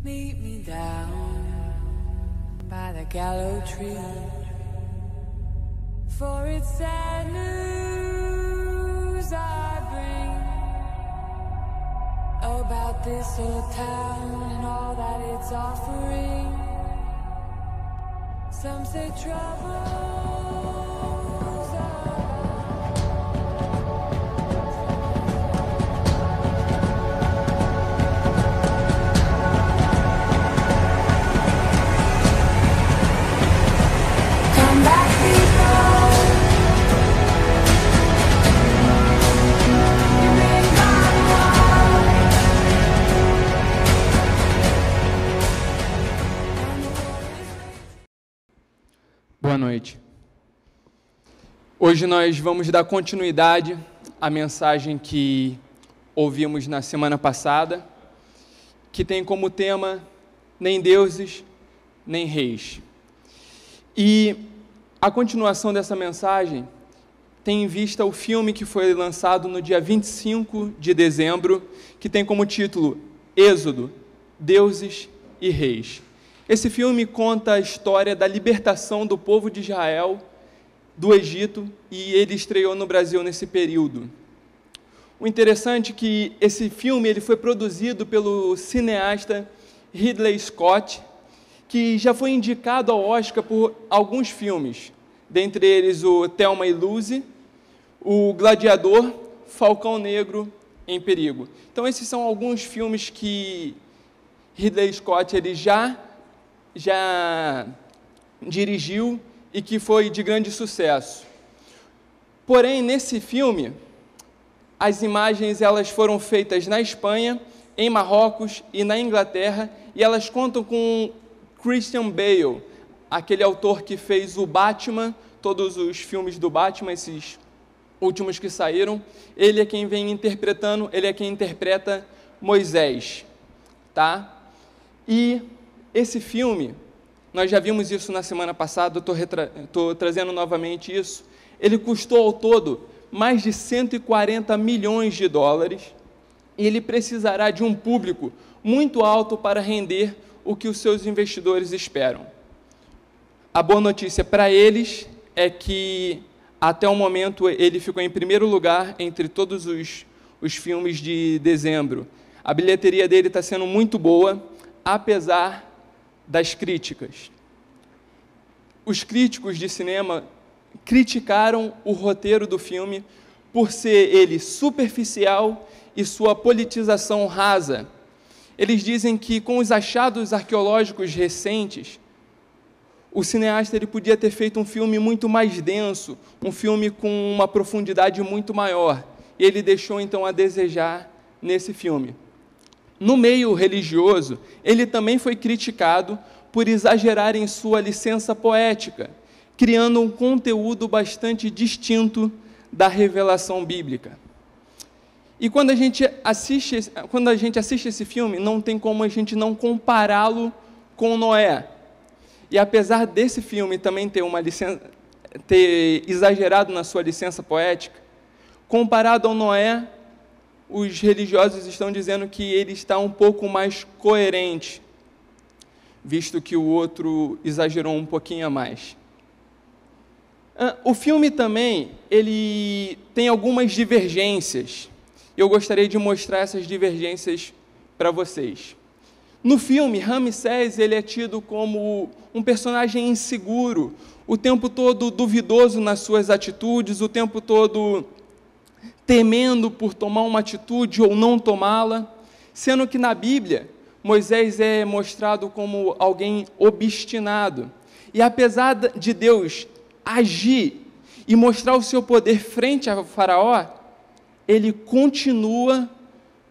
Meet me down by the gallows tree, for it's sad news I bring about this old town and all that it's offering. Some say troubles abound. Come back, people. You make my heart. Boa noite. Hoje nós vamos dar continuidade à mensagem que ouvimos na semana passada, que tem como tema nem deuses, nem reis. E a continuação dessa mensagem tem em vista o filme que foi lançado no dia 25 de dezembro, que tem como título Êxodo, Deuses e Reis. Esse filme conta a história da libertação do povo de Israel do Egito, e ele estreou no Brasil nesse período. O interessante é que esse filme ele foi produzido pelo cineasta Ridley Scott, que já foi indicado ao Oscar por alguns filmes, dentre eles o Thelma e Louise, o Gladiador, Falcão Negro em Perigo. Então esses são alguns filmes que Ridley Scott ele já dirigiu e que foi de grande sucesso. Porém, nesse filme, as imagens elas foram feitas na Espanha, em Marrocos e na Inglaterra, e elas contam com Christian Bale, aquele autor que fez o Batman, todos os filmes do Batman, esses últimos que saíram. Ele é quem vem interpretando, ele é quem interpreta Moisés, tá? E esse filme, nós já vimos isso na semana passada, estou trazendo novamente isso, ele custou ao todo mais de 140 milhões de dólares, e ele precisará de um público muito alto para render o que os seus investidores esperam. A boa notícia para eles é que, até o momento, ele ficou em primeiro lugar entre todos os filmes de dezembro. A bilheteria dele está sendo muito boa, apesar das críticas. Os críticos de cinema criticaram o roteiro do filme por ser ele superficial e sua politização rasa. Eles dizem que com os achados arqueológicos recentes, o cineasta ele podia ter feito um filme muito mais denso, um filme com uma profundidade muito maior. E ele deixou então a desejar nesse filme. No meio religioso, ele também foi criticado por exagerar em sua licença poética, criando um conteúdo bastante distinto da revelação bíblica. E quando a gente assiste esse filme, não tem como a gente não compará-lo com Noé. E apesar desse filme também ter exagerado na sua licença poética, comparado ao Noé, os religiosos estão dizendo que ele está um pouco mais coerente, visto que o outro exagerou um pouquinho a mais. O filme também, ele tem algumas divergências. Eu gostaria de mostrar essas divergências para vocês. No filme, Ramsés ele é tido como um personagem inseguro, o tempo todo duvidoso nas suas atitudes, o tempo todo temendo por tomar uma atitude ou não tomá-la, sendo que na Bíblia, Moisés é mostrado como alguém obstinado. E apesar de Deus agir e mostrar o seu poder frente ao faraó, ele continua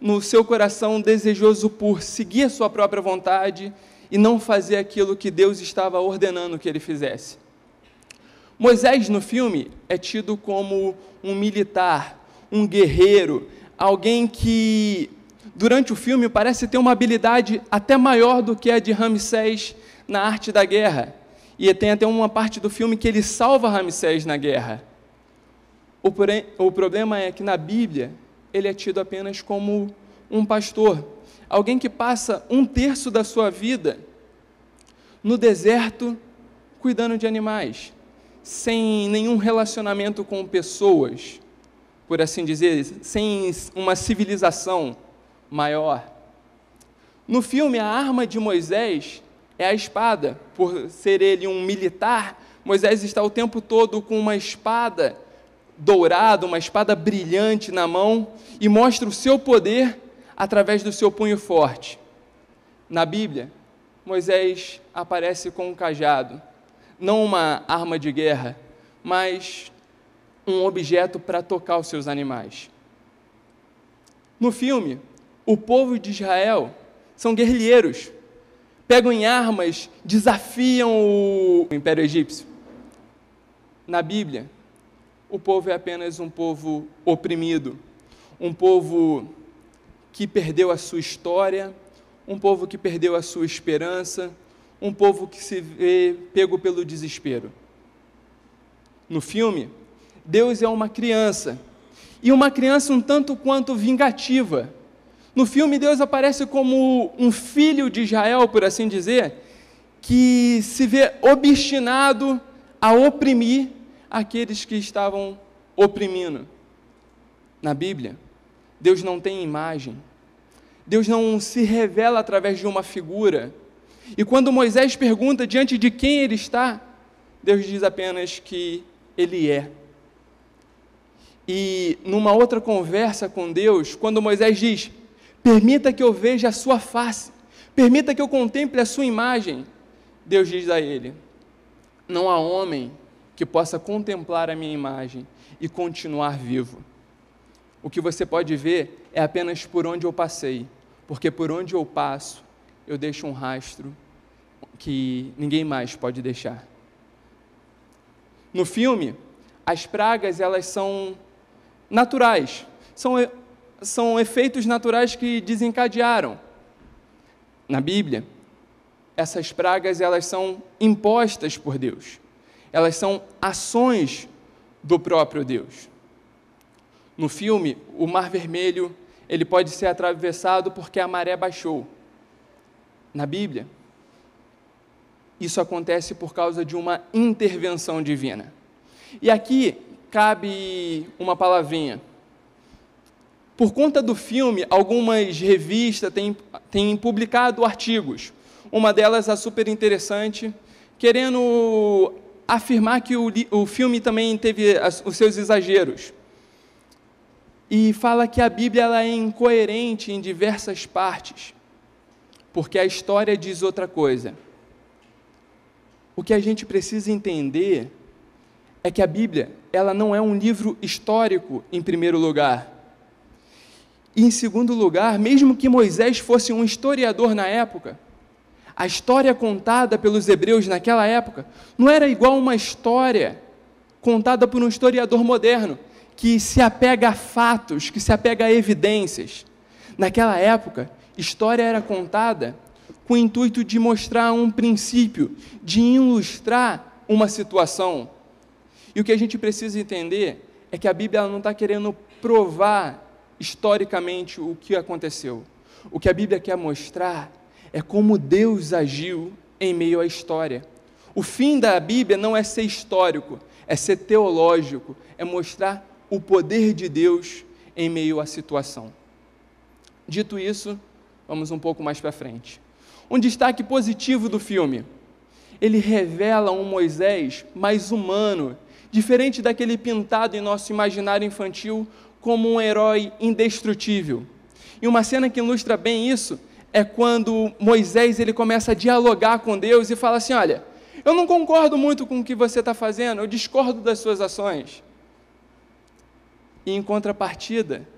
no seu coração desejoso por seguir a sua própria vontade e não fazer aquilo que Deus estava ordenando que ele fizesse. Moisés, no filme, é tido como um militar, um guerreiro, alguém que, durante o filme, parece ter uma habilidade até maior do que a de Ramsés na arte da guerra. E tem até uma parte do filme que ele salva Ramsés na guerra. O problema é que na Bíblia, ele é tido apenas como um pastor, Alguém que passa 1/3 da sua vida no deserto cuidando de animais, sem nenhum relacionamento com pessoas, por assim dizer, sem uma civilização maior. No filme, a arma de Moisés é a espada. Por ser ele um militar, Moisés está o tempo todo com uma espada dourada, uma espada brilhante na mão, e mostra o seu poder através do seu punho forte. Na Bíblia, Moisés aparece com um cajado, não uma arma de guerra, mas um objeto para tocar os seus animais. No filme, o povo de Israel são guerrilheiros, pegam em armas, desafiam o Império Egípcio. Na Bíblia, o povo é apenas um povo oprimido, um povo que perdeu a sua história, um povo que perdeu a sua esperança, um povo que se vê pego pelo desespero. No filme, Deus é uma criança, e uma criança um tanto quanto vingativa. No filme, Deus aparece como um filho de Israel, por assim dizer, que se vê obstinado a oprimir aqueles que estavam oprimindo. Na Bíblia, Deus não tem imagem, Deus não se revela através de uma figura, e quando Moisés pergunta diante de quem ele está, Deus diz apenas que ele é. E numa outra conversa com Deus, quando Moisés diz: permita que eu veja a sua face, permita que eu contemple a sua imagem, Deus diz a ele: não há homem que possa contemplar a minha imagem e continuar vivo. O que você pode ver é apenas por onde eu passei, porque por onde eu passo, eu deixo um rastro que ninguém mais pode deixar. No filme, as pragas, elas são naturais, são efeitos naturais que desencadearam. Na Bíblia, essas pragas, elas são impostas por Deus, elas são ações do próprio Deus. No filme, o Mar Vermelho, ele pode ser atravessado porque a maré baixou. Na Bíblia, isso acontece por causa de uma intervenção divina. E aqui cabe uma palavrinha. Por conta do filme, algumas revistas têm publicado artigos. Uma delas, a super interessante, querendo afirmar que o filme também teve os seus exageros. E fala que a Bíblia ela é incoerente em diversas partes, porque a história diz outra coisa. O que a gente precisa entender é que a Bíblia ela não é um livro histórico, em primeiro lugar. E, em segundo lugar, mesmo que Moisés fosse um historiador na época, a história contada pelos hebreus naquela época não era igual uma história contada por um historiador moderno, que se apega a fatos, que se apega a evidências. Naquela época, história era contada com o intuito de mostrar um princípio, de ilustrar uma situação. E o que a gente precisa entender é que a Bíblia ela não está querendo provar historicamente o que aconteceu. O que a Bíblia quer mostrar é como Deus agiu em meio à história. O fim da Bíblia não é ser histórico, é ser teológico, é mostrar o poder de Deus em meio à situação. Dito isso, vamos um pouco mais para frente. Um destaque positivo do filme: ele revela um Moisés mais humano, diferente daquele pintado em nosso imaginário infantil como um herói indestrutível. E uma cena que ilustra bem isso é quando Moisés ele começa a dialogar com Deus e fala assim: olha, eu não concordo muito com o que você está fazendo, eu discordo das suas ações. E em contrapartida,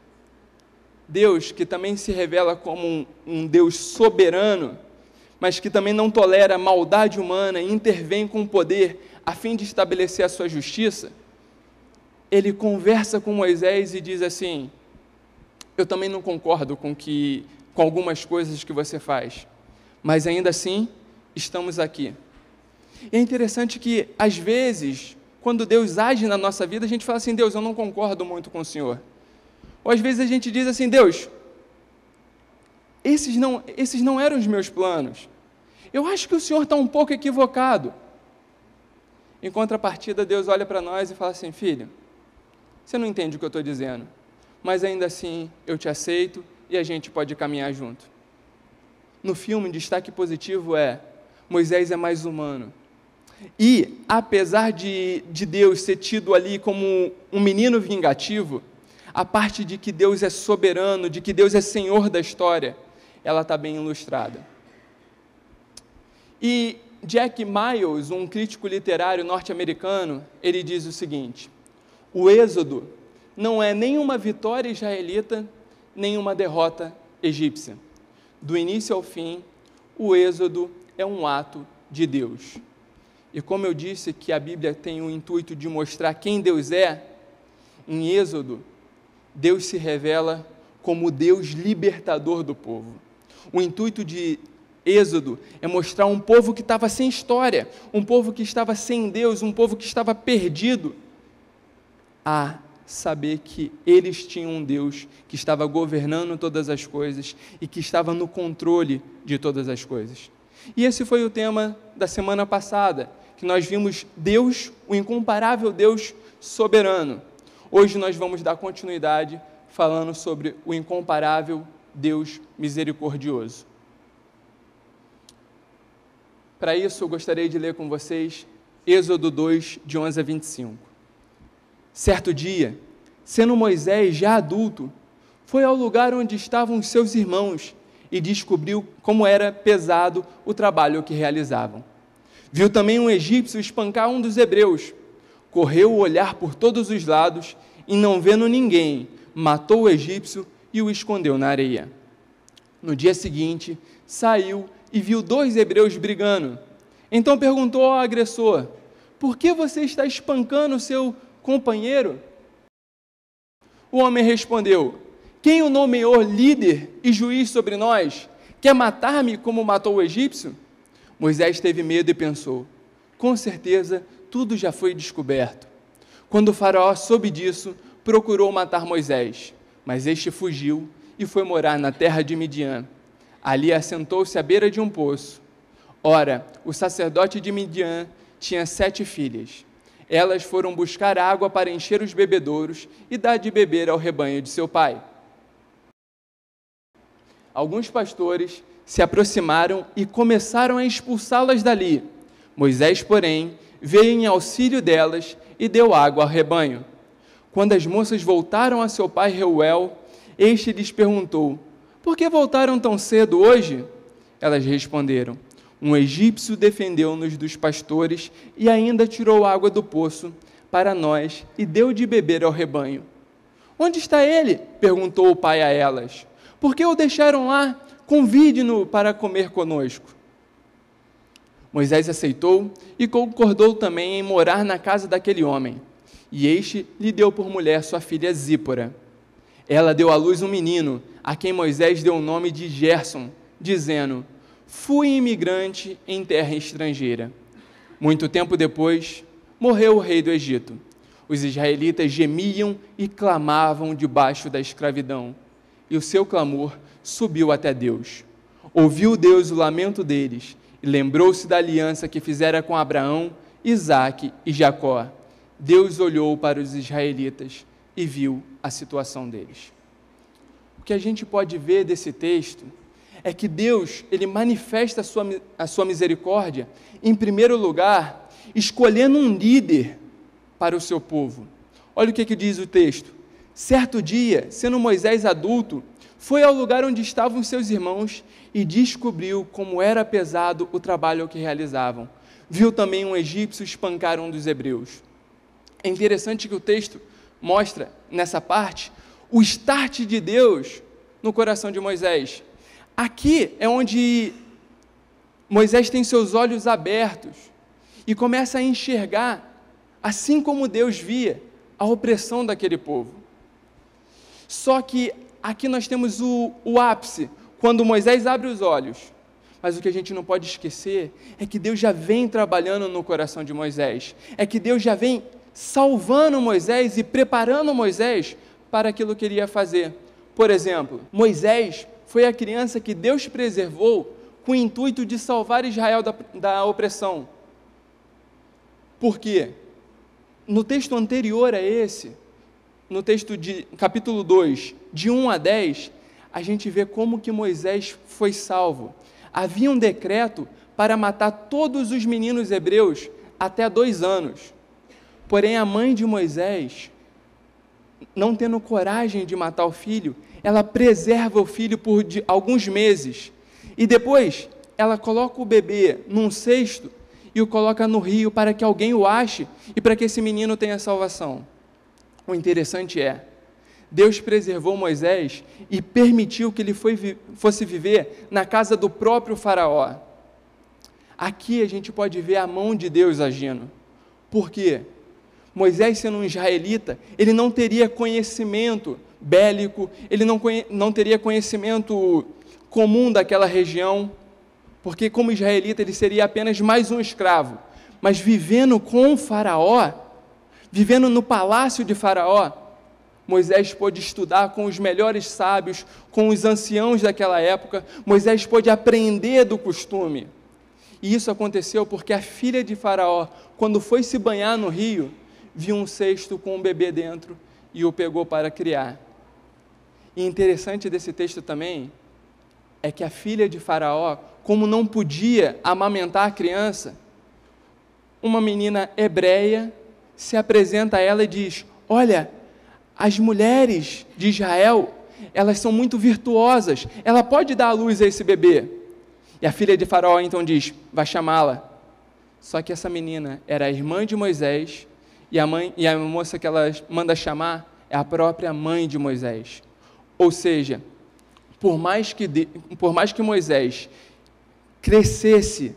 Deus, que também se revela como um Deus soberano, mas que também não tolera maldade humana e intervém com poder a fim de estabelecer a sua justiça, ele conversa com Moisés e diz assim: eu também não concordo com algumas coisas que você faz, mas ainda assim, estamos aqui. E é interessante que, às vezes, quando Deus age na nossa vida, a gente fala assim: Deus, eu não concordo muito com o Senhor. Ou às vezes a gente diz assim: Deus, esses não eram os meus planos. Eu acho que o Senhor está um pouco equivocado. Em contrapartida, Deus olha para nós e fala assim: filho, você não entende o que eu estou dizendo, mas ainda assim eu te aceito e a gente pode caminhar junto. No filme, destaque positivo é: Moisés é mais humano. E, apesar de Deus ser tido ali como um menino vingativo, a parte de que Deus é soberano, de que Deus é Senhor da história, ela está bem ilustrada. E Jack Miles, um crítico literário norte-americano, ele diz o seguinte: o êxodo não é nem uma vitória israelita, nem uma derrota egípcia. Do início ao fim, o êxodo é um ato de Deus. E como eu disse que a Bíblia tem o intuito de mostrar quem Deus é, em Êxodo, Deus se revela como o Deus libertador do povo. O intuito de Êxodo é mostrar um povo que estava sem história, um povo que estava sem Deus, um povo que estava perdido, a saber que eles tinham um Deus que estava governando todas as coisas e que estava no controle de todas as coisas. E esse foi o tema da semana passada, que nós vimos Deus, o incomparável Deus soberano. Hoje nós vamos dar continuidade falando sobre o incomparável Deus misericordioso. Para isso, eu gostaria de ler com vocês Êxodo 2, de 11 a 25. Certo dia, sendo Moisés já adulto, foi ao lugar onde estavam os seus irmãos e descobriu como era pesado o trabalho que realizavam. Viu também um egípcio espancar um dos hebreus. Correu o olhar por todos os lados e, não vendo ninguém, matou o egípcio e o escondeu na areia. No dia seguinte, saiu e viu 2 hebreus brigando. Então perguntou ao agressor: por que você está espancando o seu companheiro? O homem respondeu: quem o nomeou líder e juiz sobre nós? Quer matar-me como matou o egípcio? Moisés teve medo e pensou: com certeza tudo já foi descoberto. Quando o faraó soube disso, procurou matar Moisés, mas este fugiu e foi morar na terra de Midian. Ali assentou-se à beira de um poço. Ora, o sacerdote de Midian tinha 7 filhas. Elas foram buscar água para encher os bebedouros e dar de beber ao rebanho de seu pai. Alguns pastores se aproximaram e começaram a expulsá-las dali. Moisés, porém, veio em auxílio delas e deu água ao rebanho. Quando as moças voltaram a seu pai Reuel, este lhes perguntou: por que voltaram tão cedo hoje? Elas responderam: um egípcio defendeu-nos dos pastores e ainda tirou água do poço para nós e deu de beber ao rebanho. Onde está ele? Perguntou o pai a elas. Por que o deixaram lá? Convide-no para comer conosco. Moisés aceitou e concordou também em morar na casa daquele homem. E este lhe deu por mulher sua filha Zípora. Ela deu à luz um menino, a quem Moisés deu o nome de Gerson, dizendo: fui imigrante em terra estrangeira. Muito tempo depois, morreu o rei do Egito. Os israelitas gemiam e clamavam debaixo da escravidão, e o seu clamor subiu até Deus. Ouviu Deus o lamento deles, e lembrou-se da aliança que fizera com Abraão, Isaque e Jacó. Deus olhou para os israelitas e viu a situação deles. O que a gente pode ver desse texto é que Deus, ele manifesta a sua misericórdia, em primeiro lugar, escolhendo um líder para o seu povo. Olha o que diz o texto. Certo dia, sendo Moisés adulto, foi ao lugar onde estavam seus irmãos e descobriu como era pesado o trabalho que realizavam. Viu também um egípcio espancar um dos hebreus. É interessante que o texto mostra, nessa parte, o start de Deus no coração de Moisés. Aqui é onde Moisés tem seus olhos abertos e começa a enxergar, assim como Deus via, a opressão daquele povo. Só que aqui nós temos o ápice, quando Moisés abre os olhos. Mas o que a gente não pode esquecer é que Deus já vem trabalhando no coração de Moisés. É que Deus já vem salvando Moisés e preparando Moisés para aquilo que ele ia fazer. Por exemplo, Moisés foi a criança que Deus preservou com o intuito de salvar Israel da opressão. Por quê? No texto anterior a esse, no texto de capítulo 2, de 1 a 10, a gente vê como que Moisés foi salvo. Havia um decreto para matar todos os meninos hebreus até 2 anos. Porém, a mãe de Moisés, não tendo coragem de matar o filho, ela preserva o filho por alguns meses. E depois, ela coloca o bebê num cesto e o coloca no rio para que alguém o ache e para que esse menino tenha salvação. O interessante é, Deus preservou Moisés e permitiu que ele fosse viver na casa do próprio faraó. Aqui a gente pode ver a mão de Deus agindo. Por quê? Moisés, sendo um israelita, ele não teria conhecimento bélico, ele não teria conhecimento comum daquela região, porque como israelita ele seria apenas mais um escravo. Mas vivendo com o faraó, vivendo no palácio de faraó, Moisés pôde estudar com os melhores sábios, com os anciãos daquela época. Moisés pôde aprender do costume. E isso aconteceu porque a filha de faraó, quando foi se banhar no rio, viu um cesto com um bebê dentro e o pegou para criar. E interessante desse texto também é que a filha de faraó, como não podia amamentar a criança, uma menina hebreia se apresenta a ela e diz: olha, as mulheres de Israel, elas são muito virtuosas, ela pode dar à luz a esse bebê. E a filha de faraó então diz: vai chamá-la. Só que essa menina era a irmã de Moisés, e a moça que ela manda chamar é a própria mãe de Moisés. Ou seja, por mais que Moisés crescesse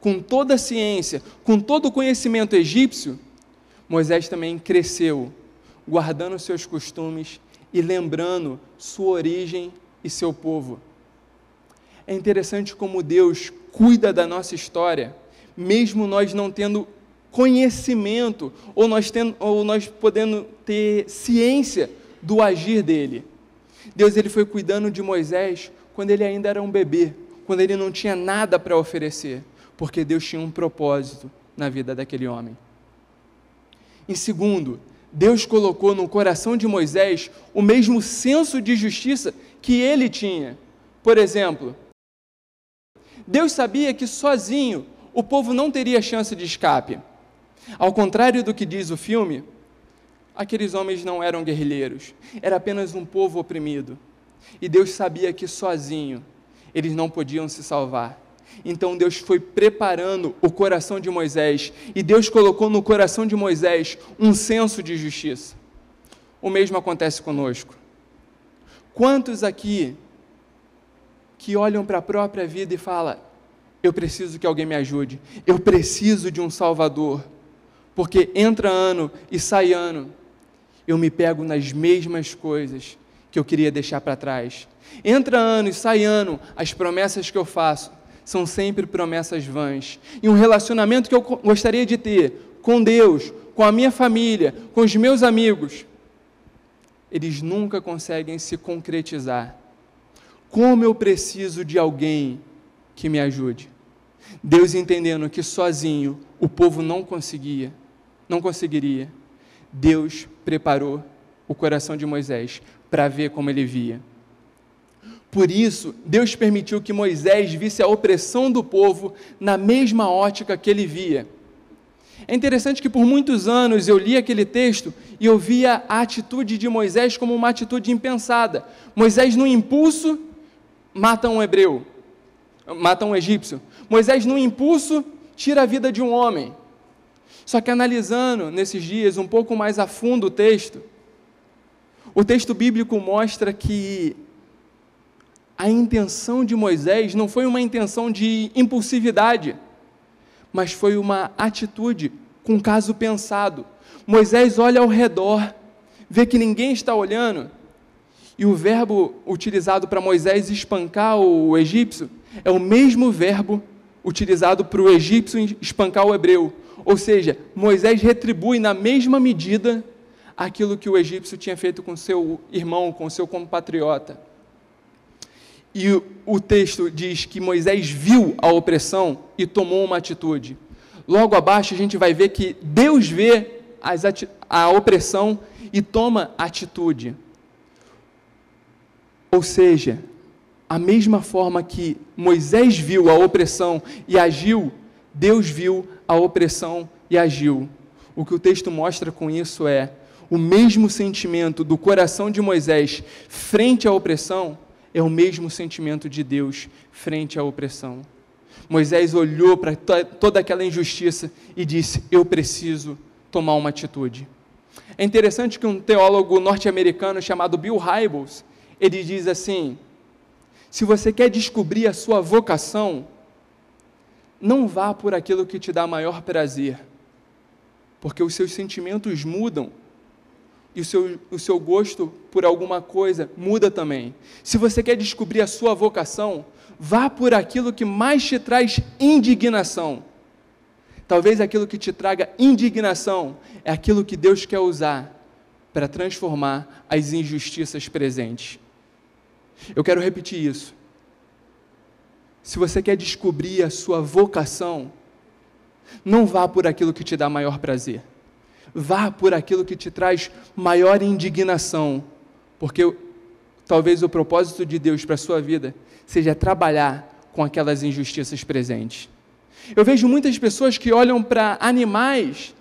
com toda a ciência, com todo o conhecimento egípcio, Moisés também cresceu guardando seus costumes e lembrando sua origem e seu povo. É interessante como Deus cuida da nossa história, mesmo nós não tendo conhecimento, ou nós podendo ter ciência do agir dele. Deus ele foi cuidando de Moisés quando ele ainda era um bebê, quando ele não tinha nada para oferecer, porque Deus tinha um propósito na vida daquele homem. Em segundo, Deus colocou no coração de Moisés o mesmo senso de justiça que ele tinha. Por exemplo, Deus sabia que sozinho o povo não teria chance de escape. Ao contrário do que diz o filme, aqueles homens não eram guerrilheiros, era apenas um povo oprimido. E Deus sabia que sozinho eles não podiam se salvar. Então Deus foi preparando o coração de Moisés, e Deus colocou no coração de Moisés um senso de justiça. O mesmo acontece conosco. Quantos aqui que olham para a própria vida e falam: eu preciso que alguém me ajude, eu preciso de um Salvador, porque entra ano e sai ano, eu me pego nas mesmas coisas que eu queria deixar para trás. Entra ano e sai ano, as promessas que eu faço são sempre promessas vãs. E um relacionamento que eu gostaria de ter com Deus, com a minha família, com os meus amigos, eles nunca conseguem se concretizar. Como eu preciso de alguém que me ajude. Deus, entendendo que sozinho o povo não conseguiria, Deus preparou o coração de Moisés para ver como ele via. Por isso, Deus permitiu que Moisés visse a opressão do povo na mesma ótica que ele via. É interessante que por muitos anos eu li aquele texto e eu via a atitude de Moisés como uma atitude impensada. Moisés, no impulso, mata um egípcio. Moisés, no impulso, tira a vida de um homem. Só que analisando nesses dias um pouco mais a fundo o texto bíblico mostra que a intenção de Moisés não foi uma intenção de impulsividade, mas foi uma atitude com caso pensado. Moisés olha ao redor, vê que ninguém está olhando, e o verbo utilizado para Moisés espancar o egípcio é o mesmo verbo utilizado para o egípcio espancar o hebreu. Ou seja, Moisés retribui na mesma medida aquilo que o egípcio tinha feito com seu irmão, com seu compatriota. E o texto diz que Moisés viu a opressão e tomou uma atitude. Logo abaixo a gente vai ver que Deus vê a opressão e toma atitude. Ou seja, a mesma forma que Moisés viu a opressão e agiu, Deus viu a opressão e agiu. O que o texto mostra com isso é o mesmo sentimento do coração de Moisés frente à opressão, é o mesmo sentimento de Deus frente à opressão. Moisés olhou para toda aquela injustiça e disse: eu preciso tomar uma atitude. É interessante que um teólogo norte-americano chamado Bill Hybels, ele diz assim: se você quer descobrir a sua vocação, não vá por aquilo que te dá maior prazer, porque os seus sentimentos mudam e o seu gosto por alguma coisa muda também. Se você quer descobrir a sua vocação, vá por aquilo que mais te traz indignação. Talvez aquilo que te traga indignação é aquilo que Deus quer usar para transformar as injustiças presentes. Eu quero repetir isso. Se você quer descobrir a sua vocação, não vá por aquilo que te dá maior prazer. Vá por aquilo que te traz maior indignação, porque talvez o propósito de Deus para a sua vida seja trabalhar com aquelas injustiças presentes. Eu vejo muitas pessoas que olham para animais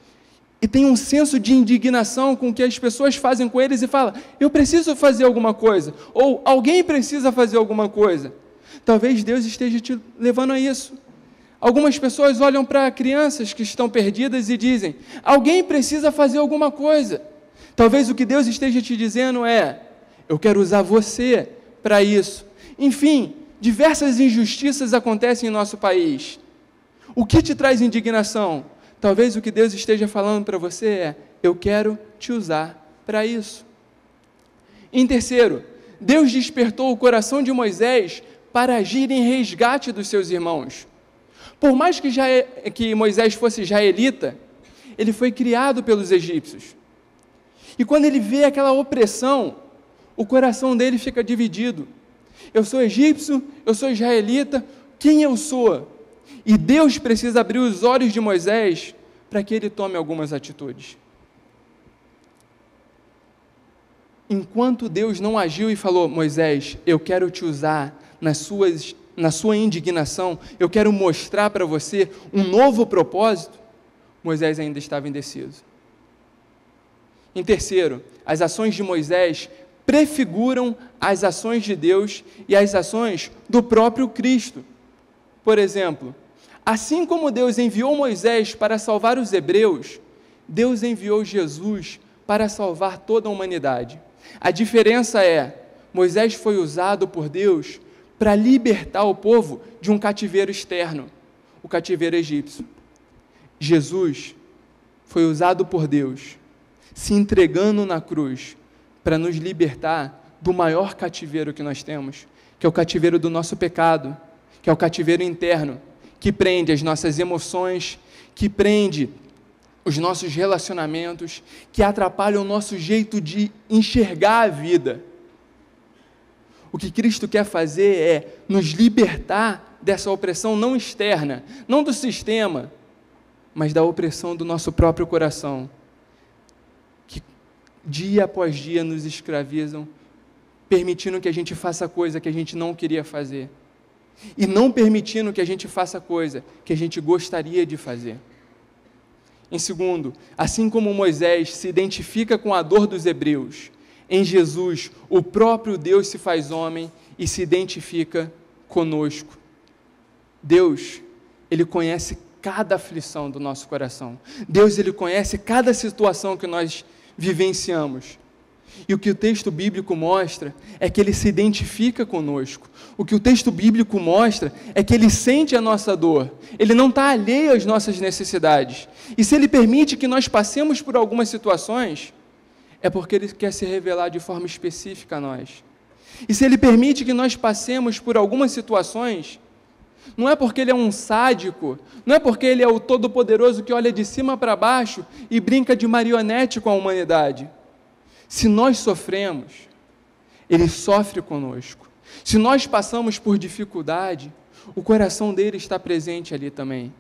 e têm um senso de indignação com o que as pessoas fazem com eles e falam: eu preciso fazer alguma coisa, ou alguém precisa fazer alguma coisa. Talvez Deus esteja te levando a isso. Algumas pessoas olham para crianças que estão perdidas e dizem: alguém precisa fazer alguma coisa. Talvez o que Deus esteja te dizendo é: eu quero usar você para isso. Enfim, diversas injustiças acontecem em nosso país. O que te traz indignação? Talvez o que Deus esteja falando para você é: eu quero te usar para isso. Em terceiro, Deus despertou o coração de Moisés para agir em resgate dos seus irmãos. Por mais que Moisés fosse israelita, ele foi criado pelos egípcios. E quando ele vê aquela opressão, o coração dele fica dividido. Eu sou egípcio, eu sou israelita, quem eu sou? E Deus precisa abrir os olhos de Moisés para que ele tome algumas atitudes. Enquanto Deus não agiu e falou: Moisés, eu quero te usar na sua indignação, eu quero mostrar para você um novo propósito, Moisés ainda estava indeciso. Em terceiro, as ações de Moisés prefiguram as ações de Deus e as ações do próprio Cristo. Por exemplo, assim como Deus enviou Moisés para salvar os hebreus, Deus enviou Jesus para salvar toda a humanidade. A diferença é: Moisés foi usado por Deus para libertar o povo de um cativeiro externo, o cativeiro egípcio. Jesus foi usado por Deus, se entregando na cruz, para nos libertar do maior cativeiro que nós temos, que é o cativeiro do nosso pecado, que é o cativeiro interno, que prende as nossas emoções, que prende os nossos relacionamentos, que atrapalha o nosso jeito de enxergar a vida. O que Cristo quer fazer é nos libertar dessa opressão não externa, não do sistema, mas da opressão do nosso próprio coração, que dia após dia nos escravizam, permitindo que a gente faça coisa que a gente não queria fazer, e não permitindo que a gente faça coisa que a gente gostaria de fazer. Em segundo, assim como Moisés se identifica com a dor dos hebreus, em Jesus, o próprio Deus se faz homem e se identifica conosco. Deus, Ele conhece cada aflição do nosso coração. Deus, Ele conhece cada situação que nós vivenciamos. E o que o texto bíblico mostra é que Ele se identifica conosco. O que o texto bíblico mostra é que Ele sente a nossa dor. Ele não está alheio às nossas necessidades. E se Ele permite que nós passemos por algumas situações, é porque Ele quer se revelar de forma específica a nós. E se Ele permite que nós passemos por algumas situações, não é porque Ele é um sádico, não é porque Ele é o Todo-Poderoso que olha de cima para baixo e brinca de marionete com a humanidade. Se nós sofremos, Ele sofre conosco. Se nós passamos por dificuldade, o coração dele está presente ali também.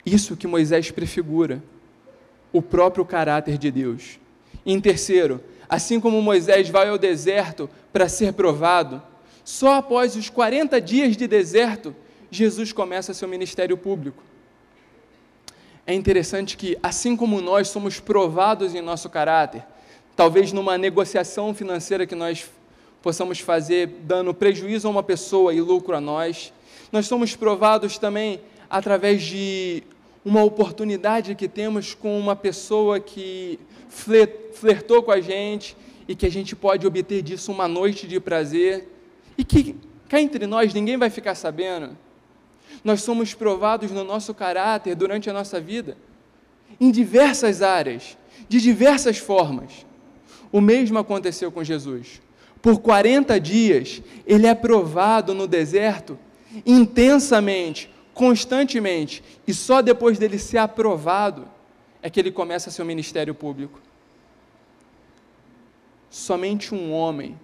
Isso que Moisés prefigura, o próprio caráter de Deus. E em terceiro, assim como Moisés vai ao deserto para ser provado, só após os 40 dias de deserto, Jesus começa seu ministério público. É interessante que, assim como nós somos provados em nosso caráter, talvez numa negociação financeira que nós possamos fazer, dando prejuízo a uma pessoa e lucro a nós somos provados também através de uma oportunidade que temos com uma pessoa que flertou com a gente e que a gente pode obter disso uma noite de prazer e que cá entre nós ninguém vai ficar sabendo. Nós somos provados no nosso caráter durante a nossa vida, em diversas áreas, de diversas formas. O mesmo aconteceu com Jesus. Por 40 dias, ele é provado no deserto, intensamente, constantemente, e só depois dele ser aprovado, é que ele começa seu ministério público. Somente um homem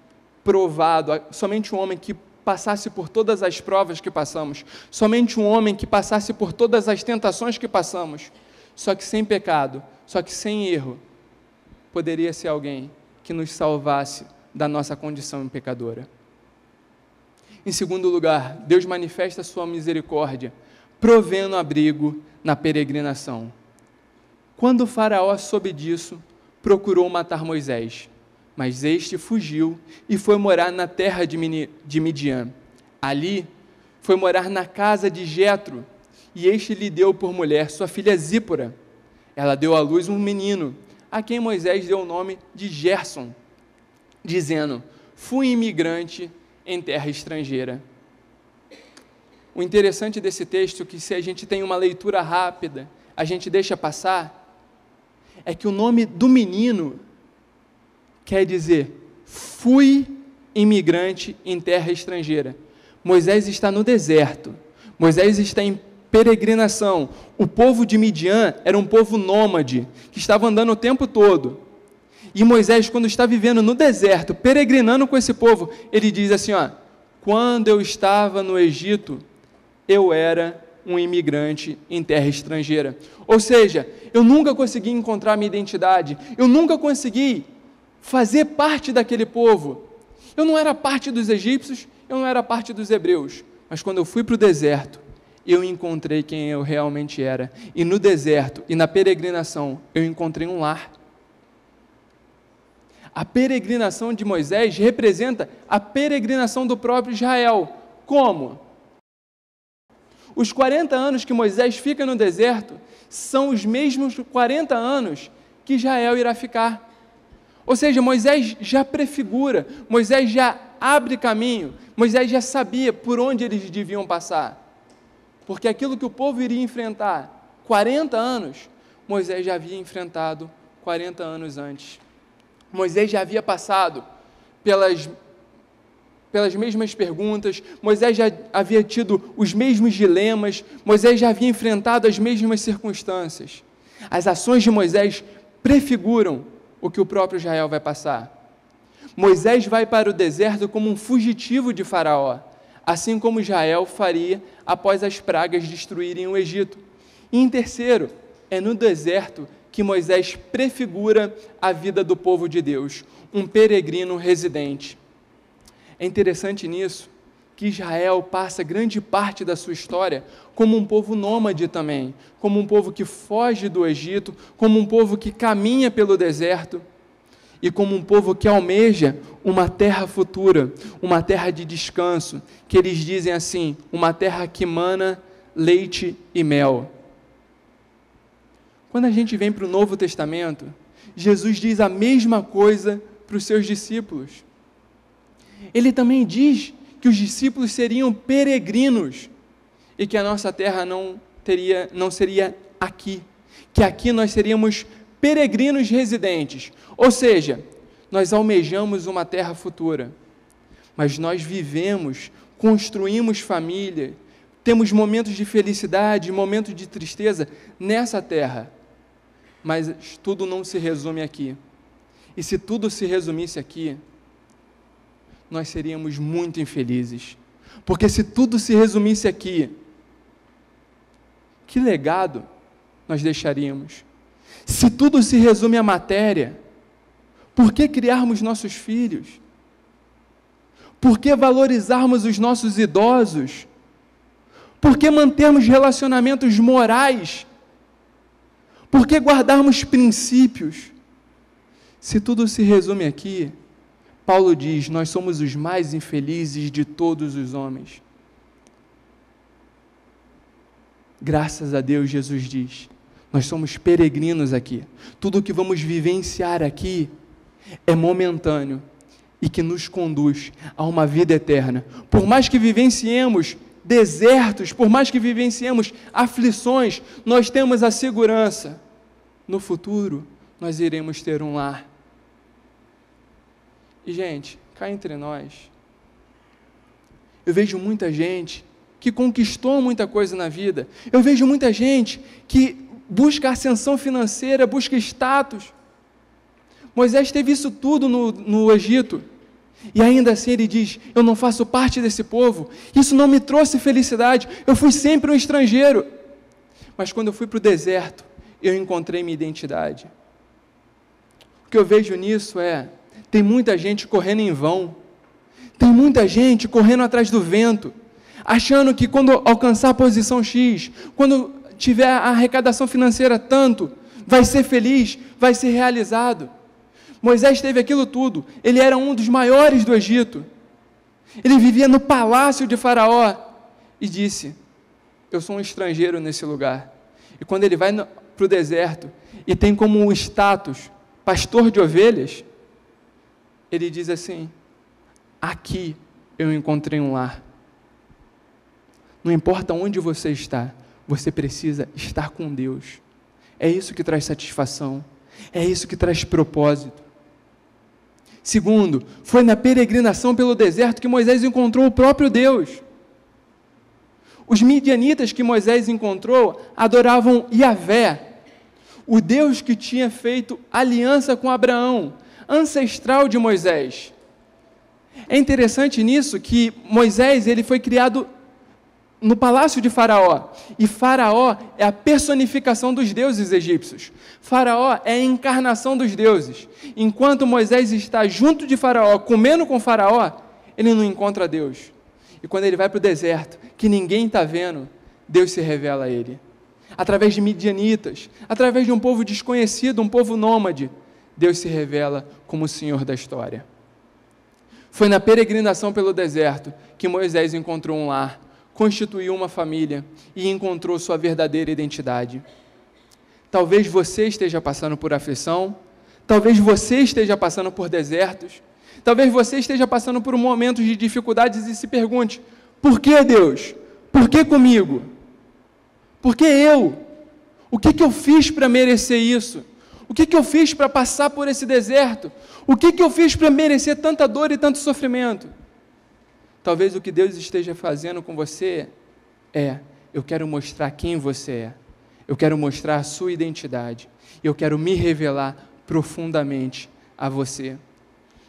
provado, somente um homem que passasse por todas as provas que passamos, somente um homem que passasse por todas as tentações que passamos, só que sem pecado, só que sem erro, poderia ser alguém que nos salvasse da nossa condição pecadora. Em segundo lugar, Deus manifesta sua misericórdia, provendo abrigo na peregrinação. Quando o faraó soube disso, procurou matar Moisés, mas este fugiu e foi morar na terra de Midian. Ali, foi morar na casa de Jetro, e este lhe deu por mulher sua filha Zípora. Ela deu à luz um menino, a quem Moisés deu o nome de Gerson, dizendo: fui imigrante em terra estrangeira. O interessante desse texto, que se a gente tem uma leitura rápida, a gente deixa passar, é que o nome do menino quer dizer, fui imigrante em terra estrangeira. Moisés está no deserto, Moisés está em peregrinação. O povo de Midian era um povo nômade, que estava andando o tempo todo. E Moisés, quando está vivendo no deserto, peregrinando com esse povo, ele diz assim, quando eu estava no Egito, eu era um imigrante em terra estrangeira. Ou seja, eu nunca consegui encontrar minha identidade, eu nunca consegui fazer parte daquele povo. Eu não era parte dos egípcios, eu não era parte dos hebreus, mas quando eu fui para o deserto, eu encontrei quem eu realmente era. E no deserto e na peregrinação, eu encontrei um lar. A peregrinação de Moisés representa a peregrinação do próprio Israel. Como? Os 40 anos que Moisés fica no deserto são os mesmos 40 anos que Israel irá ficar. Ou seja, Moisés já prefigura, Moisés já abre caminho, Moisés já sabia por onde eles deviam passar. Porque aquilo que o povo iria enfrentar 40 anos, Moisés já havia enfrentado 40 anos antes. Moisés já havia passado pelas mesmas perguntas, Moisés já havia tido os mesmos dilemas, Moisés já havia enfrentado as mesmas circunstâncias. As ações de Moisés prefiguram o que o próprio Israel vai passar. Moisés vai para o deserto como um fugitivo de Faraó, assim como Israel faria após as pragas destruírem o Egito. E em terceiro, é no deserto que Moisés prefigura a vida do povo de Deus, um peregrino residente. É interessante nisso que Israel passa grande parte da sua história como um povo nômade também, como um povo que foge do Egito, como um povo que caminha pelo deserto e como um povo que almeja uma terra futura, uma terra de descanso, que eles dizem assim, uma terra que mana leite e mel. Quando a gente vem para o Novo Testamento, Jesus diz a mesma coisa para os seus discípulos. Ele também diz que os discípulos seriam peregrinos e que a nossa terra não seria aqui, que aqui nós seríamos peregrinos residentes, ou seja, nós almejamos uma terra futura, mas nós vivemos, construímos família, temos momentos de felicidade, momentos de tristeza nessa terra, mas tudo não se resume aqui. E se tudo se resumisse aqui, nós seríamos muito infelizes. Porque se tudo se resumisse aqui, que legado nós deixaríamos? Se tudo se resume à matéria, por que criarmos nossos filhos? Por que valorizarmos os nossos idosos? Por que mantermos relacionamentos morais? Por que guardarmos princípios? Se tudo se resume aqui, Paulo diz, nós somos os mais infelizes de todos os homens. Graças a Deus, Jesus diz, nós somos peregrinos aqui. Tudo o que vamos vivenciar aqui é momentâneo e que nos conduz a uma vida eterna. Por mais que vivenciemos desertos, por mais que vivenciemos aflições, nós temos a segurança. No futuro, nós iremos ter um lar. E, gente, cá entre nós, eu vejo muita gente que conquistou muita coisa na vida. Eu vejo muita gente que busca ascensão financeira, busca status. Moisés teve isso tudo no Egito. E ainda assim ele diz, eu não faço parte desse povo. Isso não me trouxe felicidade. Eu fui sempre um estrangeiro. Mas quando eu fui para o deserto, eu encontrei minha identidade. O que eu vejo nisso tem muita gente correndo em vão. Tem muita gente correndo atrás do vento, achando que quando alcançar a posição X, quando tiver a arrecadação financeira tanto, vai ser feliz, vai ser realizado. Moisés teve aquilo tudo, ele era um dos maiores do Egito, ele vivia no palácio de Faraó, e disse, eu sou um estrangeiro nesse lugar. E quando ele vai para o deserto, e tem como status, pastor de ovelhas, ele diz assim, aqui eu encontrei um lar. Não importa onde você está, você precisa estar com Deus. É isso que traz satisfação, é isso que traz propósito. Segundo, foi na peregrinação pelo deserto que Moisés encontrou o próprio Deus. Os midianitas que Moisés encontrou adoravam Yahvé, o Deus que tinha feito aliança com Abraão, ancestral de Moisés. É interessante nisso que Moisés ele foi criado no palácio de Faraó, e Faraó é a personificação dos deuses egípcios. Faraó é a encarnação dos deuses. Enquanto Moisés está junto de Faraó, comendo com Faraó, ele não encontra Deus. E quando ele vai para o deserto, que ninguém está vendo, Deus se revela a ele. Através de midianitas, através de um povo desconhecido, um povo nômade, Deus se revela como o Senhor da história. Foi na peregrinação pelo deserto que Moisés encontrou um lar, constituiu uma família e encontrou sua verdadeira identidade. Talvez você esteja passando por aflição, talvez você esteja passando por desertos, talvez você esteja passando por momentos de dificuldades e se pergunte, por que Deus? Por que comigo? Por que eu? O que eu fiz para merecer isso? O que eu fiz para passar por esse deserto? O que eu fiz para merecer tanta dor e tanto sofrimento? Talvez o que Deus esteja fazendo com você eu quero mostrar quem você é. Eu quero mostrar a sua identidade. Eu quero me revelar profundamente a você.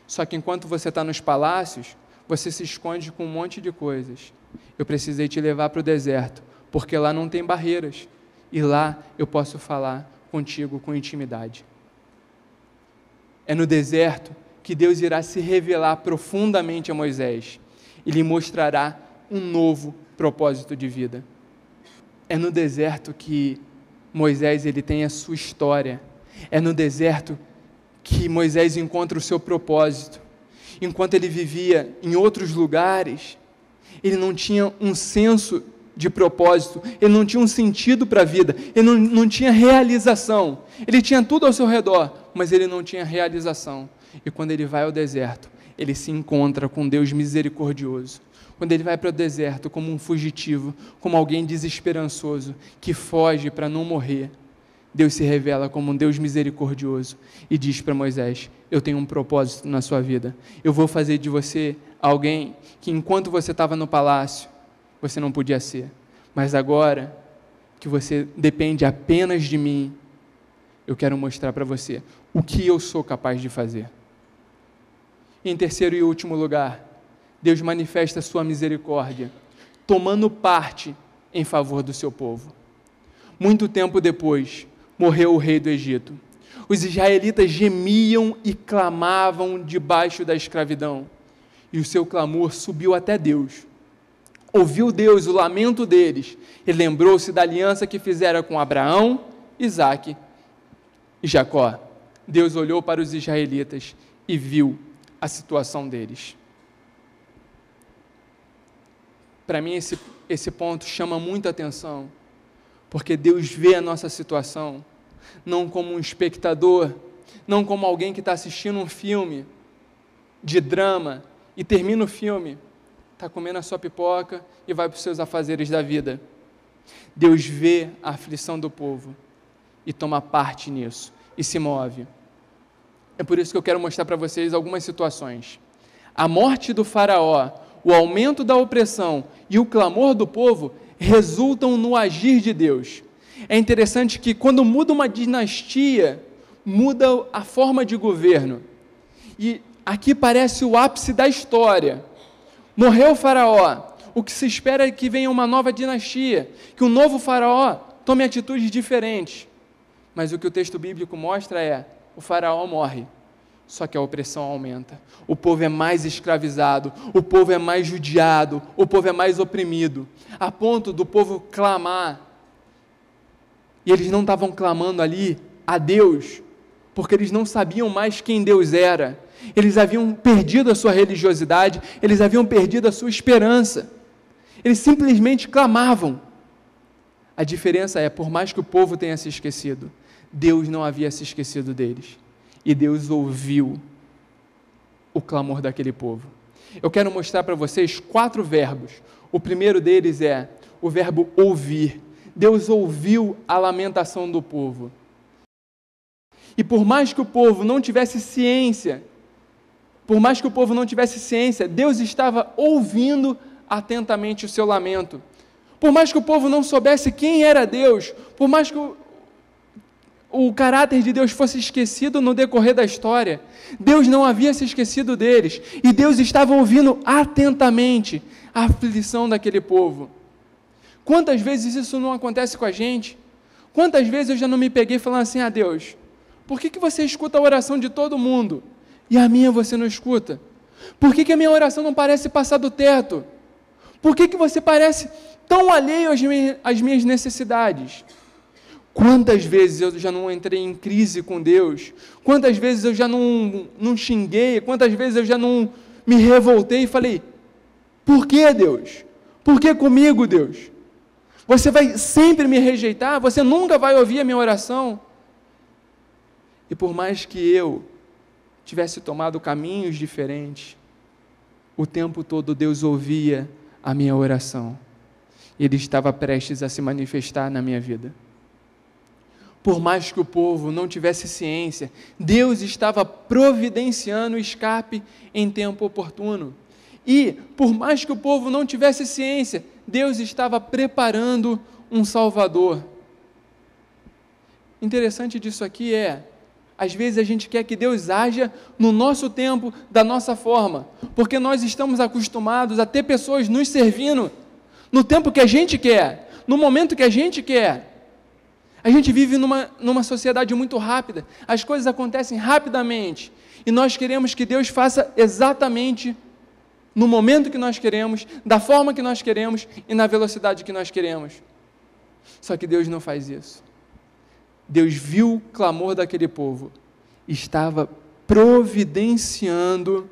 Só que enquanto você está nos palácios, você se esconde com um monte de coisas. Eu precisei te levar para o deserto, porque lá não tem barreiras. E lá eu posso falar contigo com intimidade. É no deserto que Deus irá se revelar profundamente a Moisés e lhe mostrará um novo propósito de vida. É no deserto que Moisés ele tem a sua história. É no deserto que Moisés encontra o seu propósito. Enquanto ele vivia em outros lugares, ele não tinha um senso de propósito, ele não tinha um sentido para a vida, ele não tinha realização. Ele tinha tudo ao seu redor, mas ele não tinha realização. E quando ele vai ao deserto, ele se encontra com Deus misericordioso. Quando ele vai para o deserto como um fugitivo, como alguém desesperançoso, que foge para não morrer, Deus se revela como um Deus misericordioso e diz para Moisés, eu tenho um propósito na sua vida. Eu vou fazer de você alguém que enquanto você estava no palácio, você não podia ser. Mas agora que você depende apenas de mim, eu quero mostrar para você o que eu sou capaz de fazer. E em terceiro e último lugar, Deus manifesta a sua misericórdia, tomando parte em favor do seu povo. Muito tempo depois, morreu o rei do Egito. Os israelitas gemiam e clamavam debaixo da escravidão, e o seu clamor subiu até Deus. Ouviu Deus o lamento deles, e lembrou-se da aliança que fizera com Abraão, Isaque e Jacó. Deus olhou para os israelitas e viu a situação deles. Para mim, esse ponto chama muita atenção, porque Deus vê a nossa situação, não como um espectador, não como alguém que está assistindo um filme de drama e termina o filme, está comendo a sua pipoca e vai para os seus afazeres da vida. Deus vê a aflição do povo e toma parte nisso e se move. É por isso que eu quero mostrar para vocês algumas situações. A morte do faraó, o aumento da opressão e o clamor do povo resultam no agir de Deus. É interessante que quando muda uma dinastia, muda a forma de governo. E aqui parece o ápice da história. Morreu o faraó, o que se espera é que venha uma nova dinastia, que um novo faraó tome atitudes diferentes. Mas o que o texto bíblico mostra é, o faraó morre, só que a opressão aumenta. O povo é mais escravizado, o povo é mais judiado, o povo é mais oprimido, a ponto do povo clamar. E eles não estavam clamando ali a Deus, porque eles não sabiam mais quem Deus era. Eles haviam perdido a sua religiosidade, eles haviam perdido a sua esperança. Eles simplesmente clamavam. A diferença é, por mais que o povo tenha se esquecido, Deus não havia se esquecido deles. E Deus ouviu o clamor daquele povo. Eu quero mostrar para vocês 4 verbos. O primeiro deles é o verbo ouvir. Deus ouviu a lamentação do povo. E por mais que o povo não tivesse ciência, Deus estava ouvindo atentamente o seu lamento. Por mais que o povo não soubesse quem era Deus, por mais que o caráter de Deus fosse esquecido no decorrer da história, Deus não havia se esquecido deles, e Deus estava ouvindo atentamente a aflição daquele povo. Quantas vezes isso não acontece com a gente? Quantas vezes eu já não me peguei falando assim, Deus, por que você escuta a oração de todo mundo, e a minha você não escuta? Por que a minha oração não parece passar do teto? Por que você parece tão alheio às minhas necessidades? Quantas vezes eu já não entrei em crise com Deus? Quantas vezes eu já não xinguei? Quantas vezes eu já não me revoltei e falei, por que Deus? Por que comigo, Deus? Você vai sempre me rejeitar? Você nunca vai ouvir a minha oração? E por mais que eu tivesse tomado caminhos diferentes, o tempo todo Deus ouvia a minha oração. Ele estava prestes a se manifestar na minha vida. Por mais que o povo não tivesse ciência, Deus estava providenciando o escape em tempo oportuno. E, por mais que o povo não tivesse ciência, Deus estava preparando um Salvador. Interessante disso aqui às vezes a gente quer que Deus haja no nosso tempo, da nossa forma, porque nós estamos acostumados a ter pessoas nos servindo no tempo que a gente quer, no momento que a gente quer. A gente vive numa sociedade muito rápida, as coisas acontecem rapidamente, e nós queremos que Deus faça exatamente no momento que nós queremos, da forma que nós queremos e na velocidade que nós queremos. Só que Deus não faz isso. Deus viu o clamor daquele povo e estava providenciando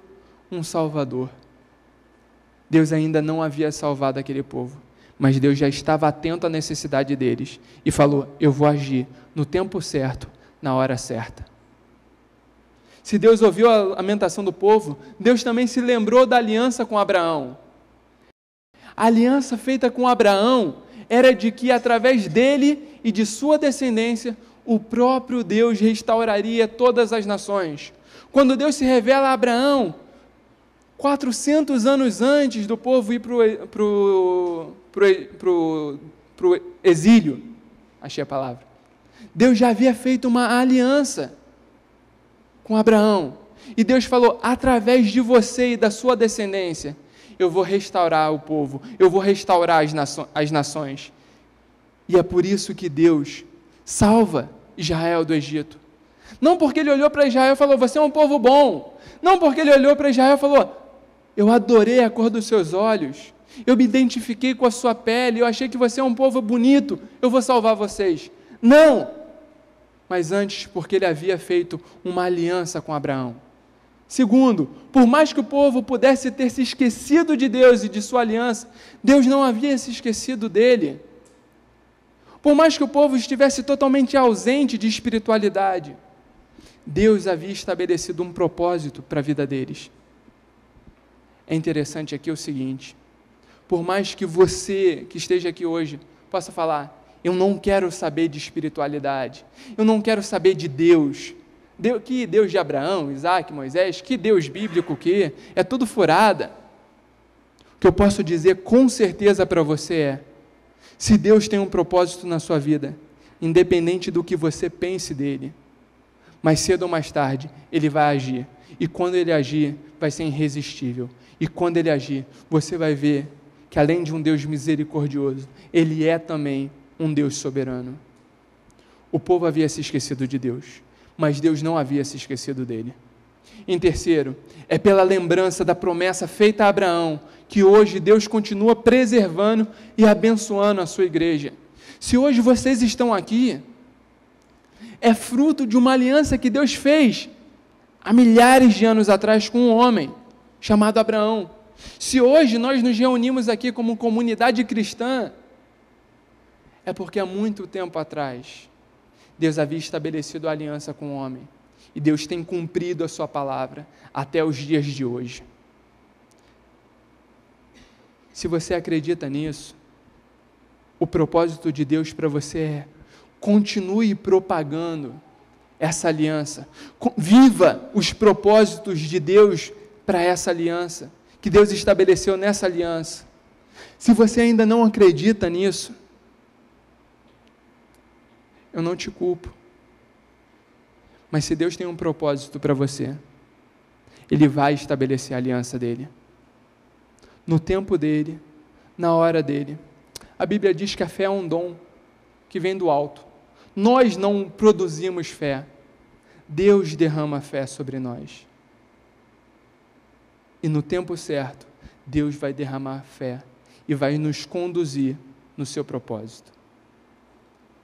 um Salvador. Deus ainda não havia salvado aquele povo, mas Deus já estava atento à necessidade deles e falou, eu vou agir no tempo certo, na hora certa. Se Deus ouviu a lamentação do povo, Deus também se lembrou da aliança com Abraão. A aliança feita com Abraão era de que através dele e de sua descendência, o próprio Deus restauraria todas as nações. Quando Deus se revela a Abraão, 400 anos antes do povo ir para o exílio, achei a palavra, Deus já havia feito uma aliança com Abraão, e Deus falou, através de você e da sua descendência, eu vou restaurar o povo, eu vou restaurar as nações. E é por isso que Deus salva Israel do Egito. Não porque ele olhou para Israel e falou, você é um povo bom. Não porque ele olhou para Israel e falou, eu adorei a cor dos seus olhos, eu me identifiquei com a sua pele, eu achei que você é um povo bonito, eu vou salvar vocês. Não! Mas antes, porque ele havia feito uma aliança com Abraão. Segundo, por mais que o povo pudesse ter se esquecido de Deus e de sua aliança, Deus não havia se esquecido dele. Por mais que o povo estivesse totalmente ausente de espiritualidade, Deus havia estabelecido um propósito para a vida deles. É interessante aqui o seguinte, por mais que você que esteja aqui hoje possa falar, eu não quero saber de espiritualidade, eu não quero saber de Deus, que Deus de Abraão, Isaac, Moisés, que Deus bíblico que é tudo furada. O que eu posso dizer com certeza para você é, se Deus tem um propósito na sua vida, independente do que você pense dele, mais cedo ou mais tarde, ele vai agir, e quando ele agir, vai ser irresistível, e quando ele agir, você vai ver que além de um Deus misericordioso, ele é também um Deus soberano. O povo havia se esquecido de Deus, mas Deus não havia se esquecido dele. Em terceiro, é pela lembrança da promessa feita a Abraão, que hoje Deus continua preservando e abençoando a sua igreja. Se hoje vocês estão aqui, é fruto de uma aliança que Deus fez há milhares de anos atrás com um homem chamado Abraão. Se hoje nós nos reunimos aqui como comunidade cristã, é porque há muito tempo atrás Deus havia estabelecido a aliança com o homem e Deus tem cumprido a sua palavra até os dias de hoje. Se você acredita nisso, o propósito de Deus para você é continue propagando essa aliança, viva os propósitos de Deus para essa aliança, que Deus estabeleceu nessa aliança. Se você ainda não acredita nisso, eu não te culpo, mas se Deus tem um propósito para você, Ele vai estabelecer a aliança dEle, no tempo dEle, na hora dEle. A Bíblia diz que a fé é um dom que vem do alto. Nós não produzimos fé, Deus derrama fé sobre nós. E no tempo certo, Deus vai derramar fé e vai nos conduzir no seu propósito.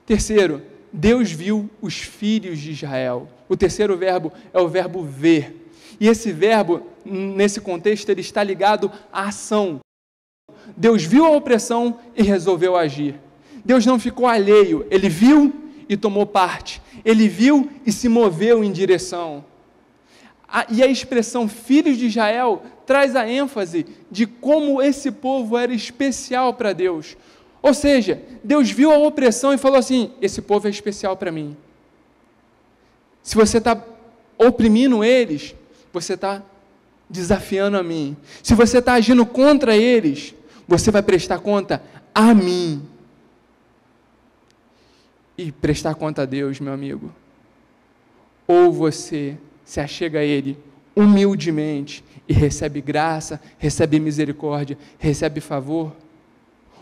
Terceiro, Deus viu os filhos de Israel. O terceiro verbo é o verbo ver. E esse verbo, nesse contexto, ele está ligado à ação. Deus viu a opressão e resolveu agir. Deus não ficou alheio, Ele viu e tomou parte. Ele viu e se moveu em direção. E a expressão filhos de Israel traz a ênfase de como esse povo era especial para Deus. Ou seja, Deus viu a opressão e falou assim, esse povo é especial para mim. Se você está oprimindo eles, você está desafiando a mim. Se você está agindo contra eles, você vai prestar conta a mim. E prestar conta a Deus, meu amigo, ou você se achega a Ele humildemente e recebe graça, recebe misericórdia, recebe favor,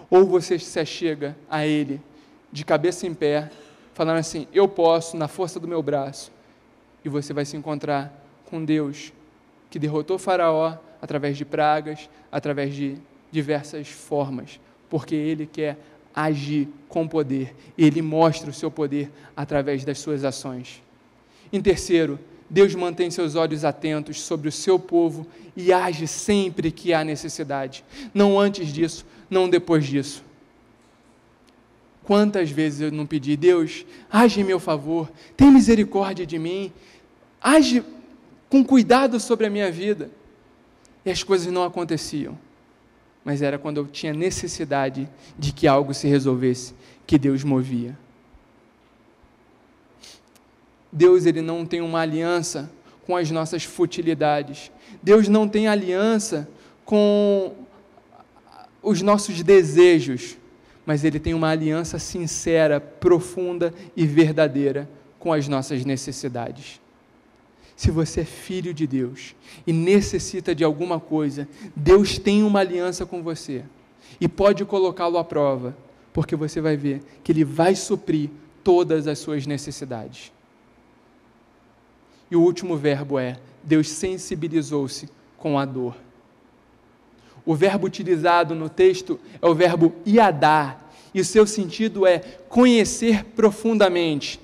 ou você se achega a Ele de cabeça em pé, falando assim, eu posso, na força do meu braço, e você vai se encontrar com Deus, que derrotou Faraó através de pragas, através de diversas formas, porque Ele quer agir com poder, Ele mostra o seu poder através das suas ações. Em terceiro, Deus mantém seus olhos atentos sobre o seu povo e age sempre que há necessidade, não antes disso, não depois disso. Quantas vezes eu não pedi, Deus, age em meu favor, tem misericórdia de mim, age com cuidado sobre a minha vida, e as coisas não aconteciam, mas era quando eu tinha necessidade de que algo se resolvesse, que Deus movia. Deus, Ele não tem uma aliança com as nossas futilidades. Deus não tem aliança com os nossos desejos, mas Ele tem uma aliança sincera, profunda e verdadeira com as nossas necessidades. Se você é filho de Deus e necessita de alguma coisa, Deus tem uma aliança com você e pode colocá-lo à prova, porque você vai ver que Ele vai suprir todas as suas necessidades. E o último verbo é: Deus sensibilizou-se com a dor. O verbo utilizado no texto é o verbo iadá, e o seu sentido é conhecer profundamente.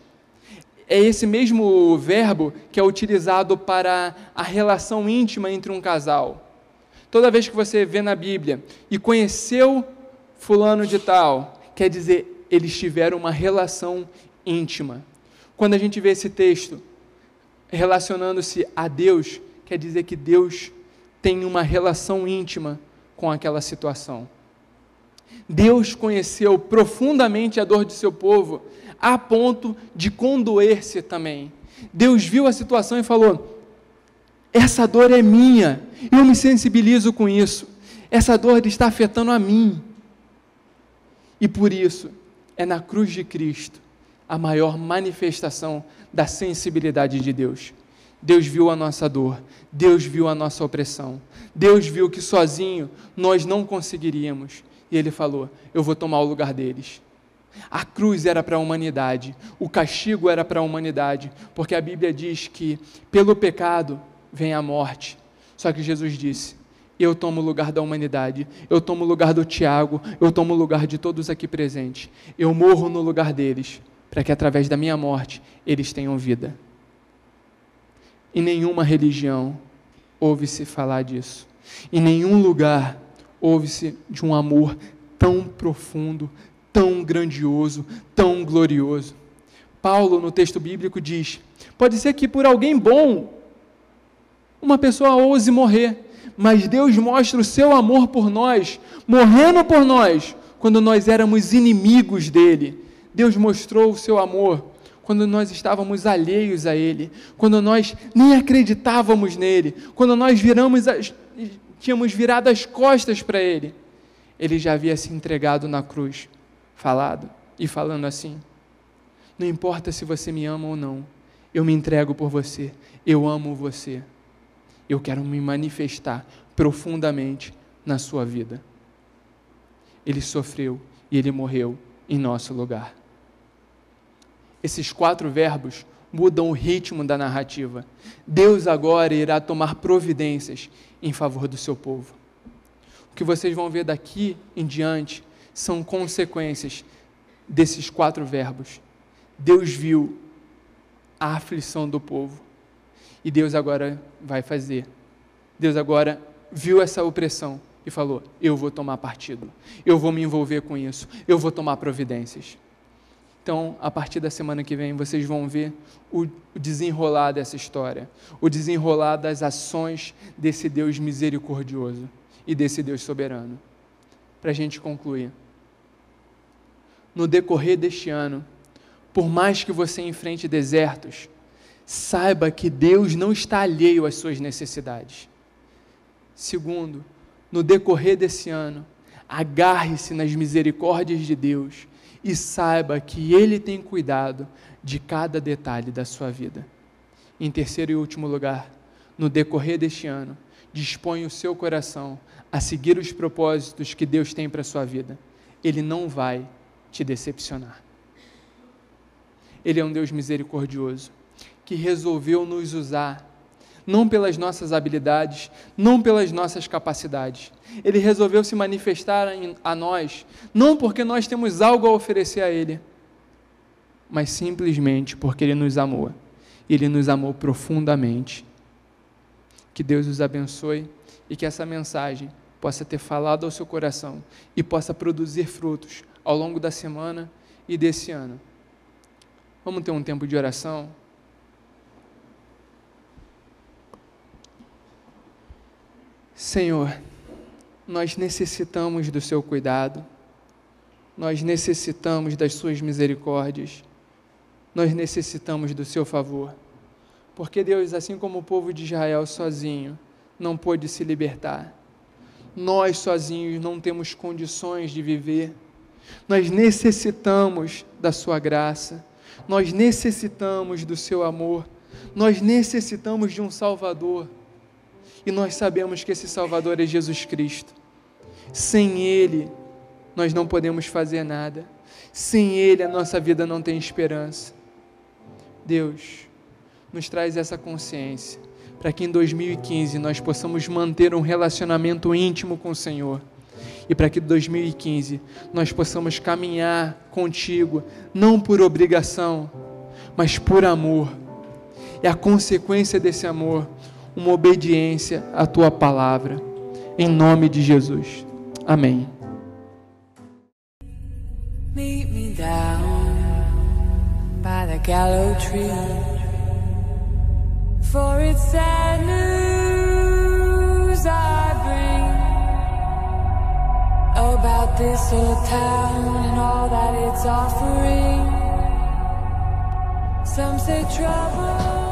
É esse mesmo verbo que é utilizado para a relação íntima entre um casal. Toda vez que você vê na Bíblia, e conheceu fulano de tal, quer dizer, eles tiveram uma relação íntima. Quando a gente vê esse texto relacionando-se a Deus, quer dizer que Deus tem uma relação íntima com aquela situação. Deus conheceu profundamente a dor de seu povo, a ponto de condoer-se também. Deus viu a situação e falou: essa dor é minha, eu me sensibilizo com isso, essa dor está afetando a mim. E por isso, é na cruz de Cristo a maior manifestação da sensibilidade de Deus. Deus viu a nossa dor, Deus viu a nossa opressão, Deus viu que sozinho nós não conseguiríamos, e Ele falou: eu vou tomar o lugar deles. A cruz era para a humanidade, o castigo era para a humanidade, porque a Bíblia diz que pelo pecado vem a morte, só que Jesus disse: eu tomo o lugar da humanidade, eu tomo o lugar do Tiago, eu tomo o lugar de todos aqui presentes, eu morro no lugar deles, para que através da minha morte eles tenham vida. Em nenhuma religião ouve-se falar disso, em nenhum lugar ouve-se de um amor tão profundo, tão grandioso, tão glorioso. Paulo, no texto bíblico, diz: pode ser que por alguém bom uma pessoa ouse morrer, mas Deus mostra o seu amor por nós, morrendo por nós, quando nós éramos inimigos dele. Deus mostrou o seu amor quando nós estávamos alheios a Ele, quando nós nem acreditávamos nele, quando nós tínhamos virado as costas para Ele. Ele já havia se entregado na cruz, falando assim: não importa se você me ama ou não, eu me entrego por você, eu amo você, eu quero me manifestar profundamente na sua vida. Ele sofreu e Ele morreu em nosso lugar. Esses 4 verbos mudam o ritmo da narrativa. Deus agora irá tomar providências em favor do seu povo. O que vocês vão ver daqui em diante são consequências desses 4 verbos. Deus viu a aflição do povo e Deus agora vai fazer. Deus agora viu essa opressão e falou: eu vou tomar partido, eu vou me envolver com isso, eu vou tomar providências. Então, a partir da semana que vem, vocês vão ver o desenrolar dessa história, o desenrolar das ações desse Deus misericordioso e desse Deus soberano. Para a gente concluir, no decorrer deste ano, por mais que você enfrente desertos, saiba que Deus não está alheio às suas necessidades. Segundo, no decorrer desse ano, agarre-se nas misericórdias de Deus e saiba que Ele tem cuidado de cada detalhe da sua vida. Em terceiro e último lugar, no decorrer deste ano, disponha o seu coração a seguir os propósitos que Deus tem para a sua vida. Ele não vai te decepcionar. Ele é um Deus misericordioso, que resolveu nos usar, não pelas nossas habilidades, não pelas nossas capacidades. Ele resolveu se manifestar a nós, não porque nós temos algo a oferecer a Ele, mas simplesmente porque Ele nos amou. Ele nos amou profundamente. Que Deus os abençoe e que essa mensagem possa ter falado ao seu coração e possa produzir frutos ao longo da semana e desse ano. Vamos ter um tempo de oração? Senhor, nós necessitamos do seu cuidado, nós necessitamos das suas misericórdias, nós necessitamos do seu favor, porque Deus, assim como o povo de Israel sozinho não pôde se libertar, nós sozinhos não temos condições de viver, nós necessitamos da sua graça, nós necessitamos do seu amor Nós necessitamos de um Salvador. E nós sabemos que esse Salvador é Jesus Cristo. Sem Ele, nós não podemos fazer nada. Sem Ele, a nossa vida não tem esperança. Deus, nos traz essa consciência, para que em 2015 nós possamos manter um relacionamento íntimo com o Senhor. E para que em 2015 nós possamos caminhar contigo, não por obrigação, mas por amor. E a consequência desse amor, uma obediência à tua palavra. Em nome de Jesus. Amém. Meet me down by the gallows tree, for it's sad news I bring about this old town and all that it's offering. Some say trouble.